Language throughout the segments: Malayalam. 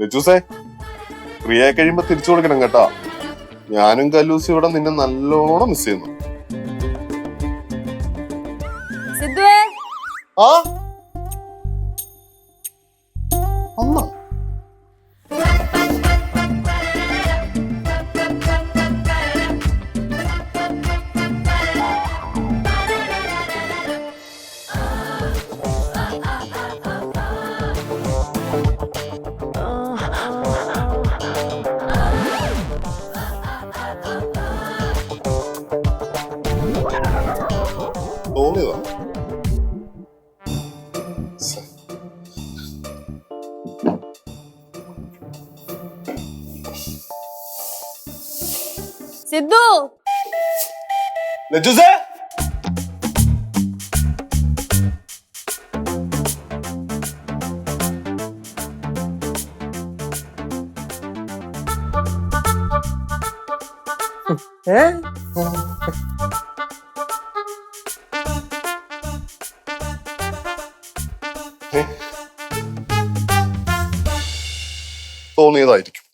ലച്ചൂസേ, ഫ്രീ ആയി കഴിയുമ്പോ തിരിച്ചു കൊടുക്കണം കേട്ടാ. ഞാനും കല്ലൂസി ഇവിടെ നിന്നെ നല്ലോണം മിസ് ചെയ്യുന്നു. ആ അമ്മ തോന്നിയതാ. സിദ്ധു, ലച്ചൂസേ, തോന്നിയതായിരിക്കും.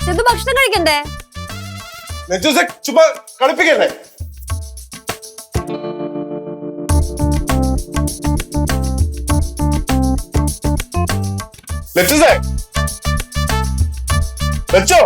സിദ്ധു ഭക്ഷണം കഴിക്കണ്ടേ? ലച്ചൂസേ, ചുമ്മാ കളിപ്പിക്കല്ലേ. ലച്ചൂസേ, ലച്ചോ,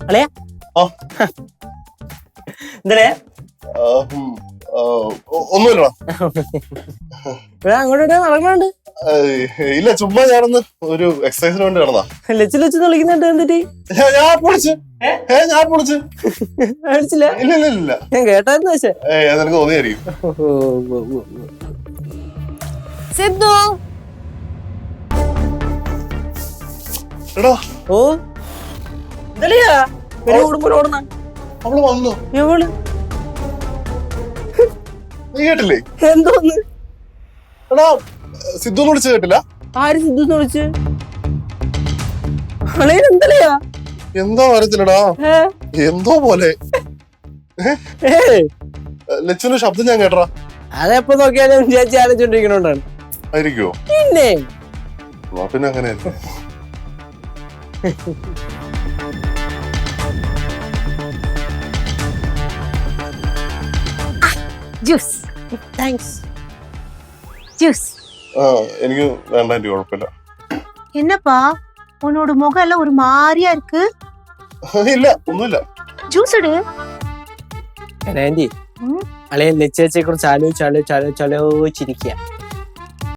അളയാ എന്തേ ഒന്നുമില്ലടാ. അങ്ങോട്ട് നടക്കണുണ്ട്. ഇല്ല, ചുമ്മാ ഞാനൊന്ന് ഒരു എക്സസൈസിന് വേണ്ടി നടന്നാ. ലച്ചു ലച്ചു വിളിക്കുന്നുണ്ട്. എന്നിട്ട് ഞാൻ പൊളിച്ച് വിളിച്ചില്ല? ഇല്ല ഇല്ല ഇല്ല, ഞാൻ കേട്ടായിരുന്നു. പക്ഷേ നിനക്ക് തോന്നിയായിരിക്കും. സിദ്ധു, എടാ, ഓ ഇതളിയാ ഓടുമ്പോൾ ഓടണ അവള് വന്നു. എവള്? നീ കേട്ടില്ലേ? എന്തോന്ന്? എടാ, സിദ്ധു വിളിച്ച് കേട്ടില്ല? ആര് സിദ്ധു വിളിച്ച്? അളയനെന്തളിയാ? എന്തോ അറിയത്തില്ലടാ, എന്തോ പോലെ. ലച്ചുവിന്റെ ശബ്ദം ഞാൻ കേട്ടടാ. അതെപ്പോ നോക്കിയാലും ചേച്ചി ആലോചിച്ചോണ്ടിരിക്കണോണ്ടാണ്. ആയിരിക്കുവോ? പിന്നെ പിന്നെ അങ്ങനെയല്ലേ. ജ്യൂസ്. താങ്ക്സ്. ജ്യൂസ്. എനിക്ക് വേണ്ട, എന്റെ കുഴപ്പമില്ല. என்னப்பா உன்னோட முகம் எல்லாம் ஒரு மாதிரியா இருக்கு. ഇല്ല, ഒന്നുമില്ല. ஜூஸ் எடு. ആന്റി, അളയൻ ലച്ചേച്ചിയെ കുറിച്ച് ആലോചിച്ചിരിക്കുക.